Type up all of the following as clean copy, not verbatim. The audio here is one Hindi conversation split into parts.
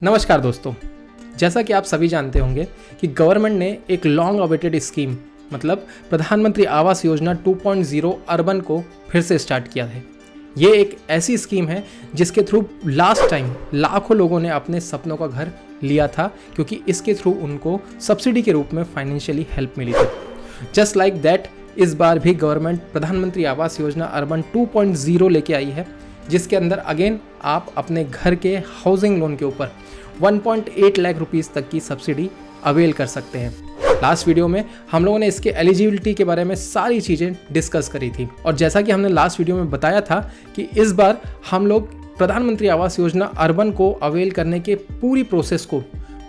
नमस्कार दोस्तों, जैसा कि आप सभी जानते होंगे कि गवर्नमेंट ने एक लॉन्ग अवेटेड स्कीम मतलब प्रधानमंत्री आवास योजना 2.0 अर्बन को फिर से स्टार्ट किया है। ये एक ऐसी स्कीम है जिसके थ्रू लास्ट टाइम लाखों लोगों ने अपने सपनों का घर लिया था, क्योंकि इसके थ्रू उनको सब्सिडी के रूप में फाइनेंशियली हेल्प मिली थी। जस्ट लाइक दैट इस बार भी गवर्नमेंट प्रधानमंत्री आवास योजना अर्बन 2.0 लेके आई है, जिसके अंदर अगेन आप अपने घर के हाउसिंग लोन के ऊपर 1.8 लाख रुपीस तक की सब्सिडी अवेल कर सकते हैं। लास्ट वीडियो में हम लोगों ने इसके एलिजिबिलिटी के बारे में सारी चीज़ें डिस्कस करी थी, और जैसा कि हमने लास्ट वीडियो में बताया था कि इस बार हम लोग प्रधानमंत्री आवास योजना अर्बन को अवेल करने के पूरी प्रोसेस को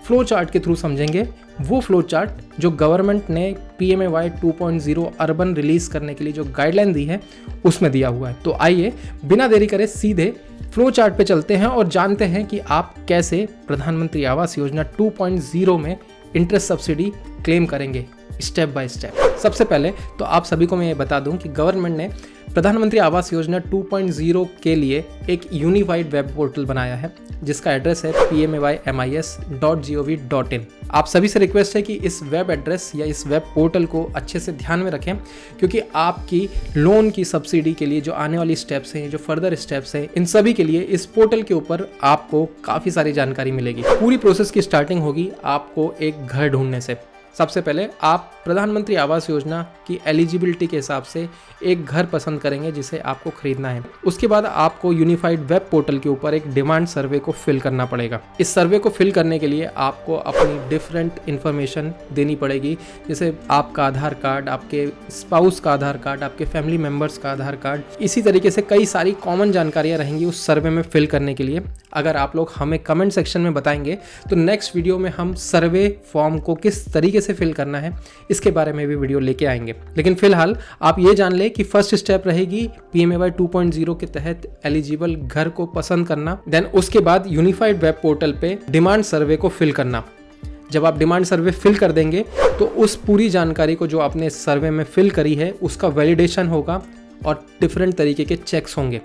फ्लो चार्ट के थ्रू समझेंगे। वो फ्लो चार्ट जो गवर्नमेंट ने PMAY 2.0 अर्बन रिलीज करने के लिए जो गाइडलाइन दी है उसमें दिया हुआ है। तो आइए बिना देरी करे सीधे फ्लो चार्ट पे चलते हैं और जानते हैं कि आप कैसे प्रधानमंत्री आवास योजना 2.0 में इंटरेस्ट सब्सिडी क्लेम करेंगे स्टेप बाय स्टेप। सबसे पहले तो आप सभी को मैं ये बता दूं कि गवर्नमेंट ने प्रधानमंत्री आवास योजना 2.0 के लिए एक यूनिफाइड वेब पोर्टल बनाया है, जिसका एड्रेस है pmaymis.gov.in। आप सभी से रिक्वेस्ट है कि इस वेब एड्रेस या इस वेब पोर्टल को अच्छे से ध्यान में रखें, क्योंकि आपकी लोन की सब्सिडी के लिए जो आने वाली स्टेप्स हैं, जो फर्दर स्टेप्स हैं, इन सभी के लिए इस पोर्टल के ऊपर आपको काफ़ी सारी जानकारी मिलेगी। पूरी प्रोसेस की स्टार्टिंग होगी आपको एक घर ढूंढने से। सबसे पहले आप प्रधानमंत्री आवास योजना की एलिजिबिलिटी के हिसाब से एक घर पसंद करेंगे जिसे आपको खरीदना है। उसके बाद आपको यूनिफाइड वेब पोर्टल के ऊपर एक डिमांड सर्वे को फिल करना पड़ेगा। इस सर्वे को फिल करने के लिए आपको अपनी डिफरेंट इन्फॉर्मेशन देनी पड़ेगी, जैसे आपका आधार कार्ड, आपके स्पाउस का आधार कार्ड, आपके फैमिली मेम्बर्स का आधार कार्ड। इसी तरीके से कई सारी कॉमन जानकारियाँ रहेंगी उस सर्वे में फिल करने के लिए। अगर आप लोग हमें कमेंट सेक्शन में बताएंगे तो नेक्स्ट वीडियो में हम सर्वे फॉर्म को किस तरीके से फिल करना है इसके बारे में भी वीडियो लेके आएंगे। लेकिन फिलहाल आप ये जान ले कि फर्स्ट स्टेप रहेगी PMAY 2.0 के तहत एलिजिबल घर को पसंद करना। देन उसके बाद यूनिफाइड वेब पोर्टल पे डिमांड सर्वे को फिल करना। जब आप डिमांड सर्वे फिल कर देंगे तो उस पूरी जानकारी को जो आपने सर्वे में फिल करी है उसका वैलिडेशन होगा और डिफरेंट तरीके के चेक्स होंगे।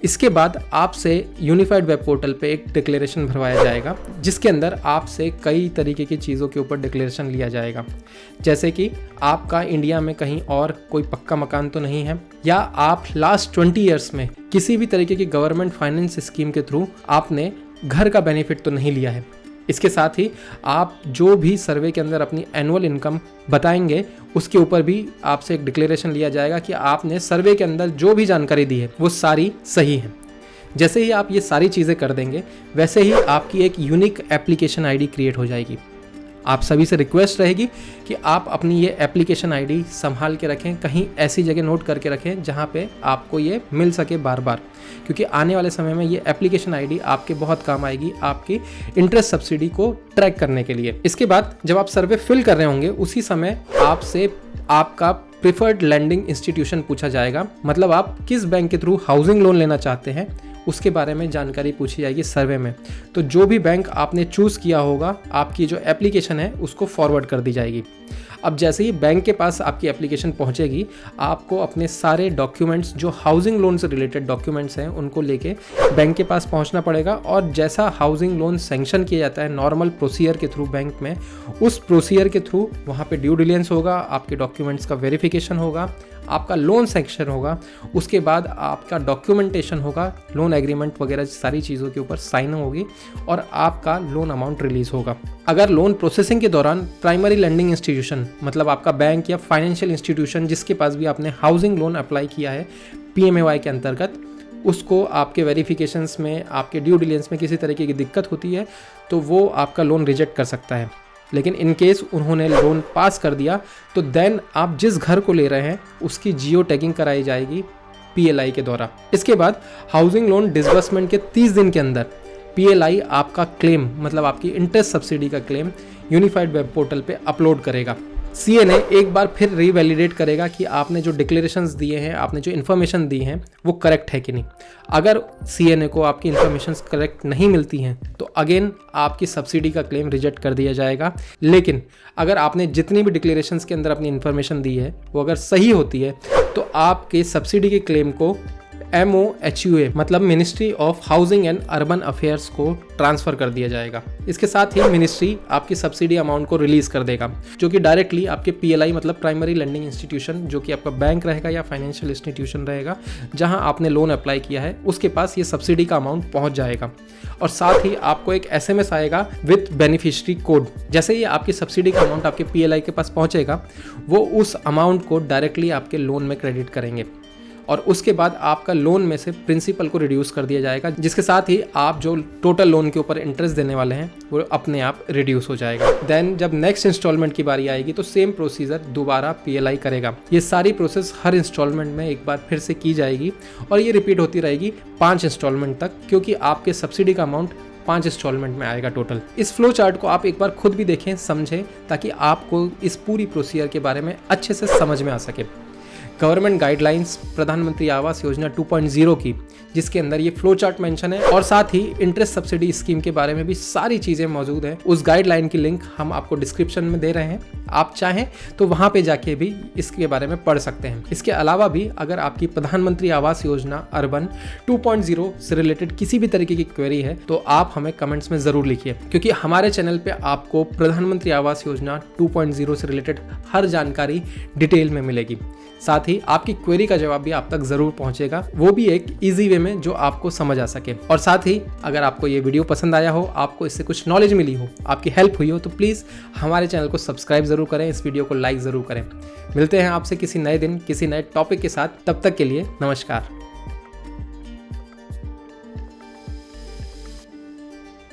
इसके बाद आपसे यूनिफाइड वेब पोर्टल पे एक डिक्लेरेशन भरवाया जाएगा, जिसके अंदर आपसे कई तरीके की चीज़ों के ऊपर डिक्लेरेशन लिया जाएगा, जैसे कि आपका इंडिया में कहीं और कोई पक्का मकान तो नहीं है, या आप लास्ट 20 ईयर्स में किसी भी तरीके की गवर्नमेंट फाइनेंस स्कीम के थ्रू आपने घर का बेनिफिट तो नहीं लिया है। इसके साथ ही आप जो भी सर्वे के अंदर अपनी एनुअल इनकम बताएंगे उसके ऊपर भी आपसे एक डिक्लेरेशन लिया जाएगा कि आपने सर्वे के अंदर जो भी जानकारी दी है वो सारी सही है। जैसे ही आप ये सारी चीज़ें कर देंगे वैसे ही आपकी एक यूनिक एप्लीकेशन आईडी क्रिएट हो जाएगी। आप सभी से रिक्वेस्ट रहेगी कि आप अपनी ये एप्लीकेशन आईडी संभाल के रखें, कहीं ऐसी जगह नोट करके रखें जहाँ पे आपको ये मिल सके बार बार, क्योंकि आने वाले समय में ये एप्लीकेशन आईडी आपके बहुत काम आएगी आपकी इंटरेस्ट सब्सिडी को ट्रैक करने के लिए। इसके बाद जब आप सर्वे फिल कर रहे होंगे उसी समय आपसे आपका प्रिफर्ड लैंडिंग इंस्टीट्यूशन पूछा जाएगा, मतलब आप किस बैंक के थ्रू हाउसिंग लोन लेना चाहते हैं उसके बारे में जानकारी पूछी जाएगी सर्वे में। तो जो भी बैंक आपने चूज़ किया होगा आपकी जो एप्लीकेशन है उसको फॉरवर्ड कर दी जाएगी। अब जैसे ही बैंक के पास आपकी एप्लीकेशन पहुंचेगी, आपको अपने सारे डॉक्यूमेंट्स जो हाउसिंग लोन से रिलेटेड डॉक्यूमेंट्स हैं उनको लेके बैंक के पास पहुंचना पड़ेगा, और जैसा हाउसिंग लोन सैंक्शन किया जाता है नॉर्मल प्रोसीजर के थ्रू बैंक में, उस प्रोसीजर के थ्रू वहाँ पे ड्यू डिलिजेंस होगा, आपके डॉक्यूमेंट्स का वेरिफिकेशन होगा, आपका लोन सैंक्शन होगा, उसके बाद आपका डॉक्यूमेंटेशन होगा, लोन एग्रीमेंट वगैरह सारी चीज़ों के ऊपर साइन होगी और आपका लोन अमाउंट रिलीज होगा। अगर लोन प्रोसेसिंग के दौरान प्राइमरी लैंडिंग इंस्टीट्यूशन मतलब आपका बैंक या फाइनेंशियल इंस्टीट्यूशन जिसके पास भी आपने हाउसिंग लोन अप्लाई किया है PMAY के अंतर्गत, उसको आपके वेरिफिकेशंस में, आपके ड्यू डिलिजेंस में किसी तरीके की दिक्कत होती है तो वो आपका लोन रिजेक्ट कर सकता है। लेकिन इन केस उन्होंने लोन पास कर दिया तो देन आप जिस घर को ले रहे हैं उसकी जियो टैगिंग कराई जाएगी PLI के द्वारा। इसके बाद हाउसिंग लोन डिसबर्समेंट के 30 दिन के अंदर PLI आपका क्लेम मतलब आपकी इंटरेस्ट सब्सिडी का क्लेम यूनिफाइड वेब पोर्टल पे अपलोड करेगा। CA एक बार फिर रीवैलिडेट करेगा कि आपने जो डिक्लेरेशंस दिए हैं, आपने जो इन्फॉर्मेशन दी हैं वो करेक्ट है कि नहीं। अगर CA को आपकी इन्फॉर्मेशन करेक्ट नहीं मिलती हैं तो अगेन आपकी सब्सिडी का क्लेम रिजेक्ट कर दिया जाएगा। लेकिन अगर आपने जितनी भी डिक्लेरेशंस के अंदर अपनी इन्फॉर्मेशन दी है वो अगर सही होती है तो आपके सब्सिडी के क्लेम को MOHUA मतलब ministry of housing and urban affairs को ट्रांसफर कर दिया जाएगा। इसके साथ ही मिनिस्ट्री आपकी सब्सिडी अमाउंट को रिलीज कर देगा, जो कि डायरेक्टली आपके PLI मतलब प्राइमरी लेंडिंग इंस्टीट्यूशन, जो कि आपका बैंक रहेगा या फाइनेंशियल इंस्टीट्यूशन रहेगा जहां आपने लोन अप्लाई किया है, उसके पास ये सब्सिडी का अमाउंट पहुंच जाएगा। और साथ ही आपको एक SMS आएगा विथ बेनिफिशियरी कोड। जैसे ही आपकी सब्सिडी का अमाउंट आपके PLI के पास पहुंचेगा, वो उस अमाउंट को डायरेक्टली आपके लोन में क्रेडिट करेंगे और उसके बाद आपका लोन में से प्रिंसिपल को रिड्यूस कर दिया जाएगा, जिसके साथ ही आप जो टोटल लोन के ऊपर इंटरेस्ट देने वाले हैं वो अपने आप रिड्यूस हो जाएगा। देन जब नेक्स्ट इंस्टॉलमेंट की बारी आएगी तो सेम प्रोसीजर दोबारा PLI करेगा। ये सारी प्रोसेस हर इंस्टॉलमेंट में एक बार फिर से की जाएगी और ये रिपीट होती रहेगी 5 इंस्टॉलमेंट तक, क्योंकि आपके सब्सिडी का अमाउंट 5 इंस्टॉलमेंट में आएगा टोटल। इस फ्लो चार्ट को आप एक बार खुद भी देखें, समझें, ताकि आपको इस पूरी प्रोसीजर के बारे में अच्छे से समझ में आ सके। गवर्नमेंट गाइडलाइंस प्रधानमंत्री आवास योजना 2.0 की, जिसके अंदर ये फ्लो चार्ट मेंशन है और साथ ही इंटरेस्ट सब्सिडी स्कीम के बारे में भी सारी चीज़ें मौजूद हैं। उस गाइडलाइन की लिंक हम आपको डिस्क्रिप्शन में दे रहे हैं, आप चाहें तो वहाँ पे जाके भी इसके बारे में पढ़ सकते हैं। इसके अलावा भी अगर आपकी प्रधानमंत्री आवास योजना अर्बन 2.0 से रिलेटेड किसी भी तरीके की क्वेरी है तो आप हमें कमेंट्स में ज़रूर लिखिए, क्योंकि हमारे चैनल पे आपको प्रधानमंत्री आवास योजना 2.0 से रिलेटेड हर जानकारी डिटेल में मिलेगी। साथ ही आपकी क्वेरी का जवाब भी आप तक ज़रूर पहुंचेगा, वो भी एक इजी वे में जो आपको समझ आ सके। और साथ ही अगर आपको ये वीडियो पसंद आया हो, आपको इससे कुछ नॉलेज मिली हो, आपकी हेल्प हुई हो, तो प्लीज़ हमारे चैनल को सब्सक्राइब ज़रूर करें, इस वीडियो को लाइक ज़रूर करें। मिलते हैं आपसे किसी नए दिन किसी नए टॉपिक के साथ, तब तक के लिए नमस्कार।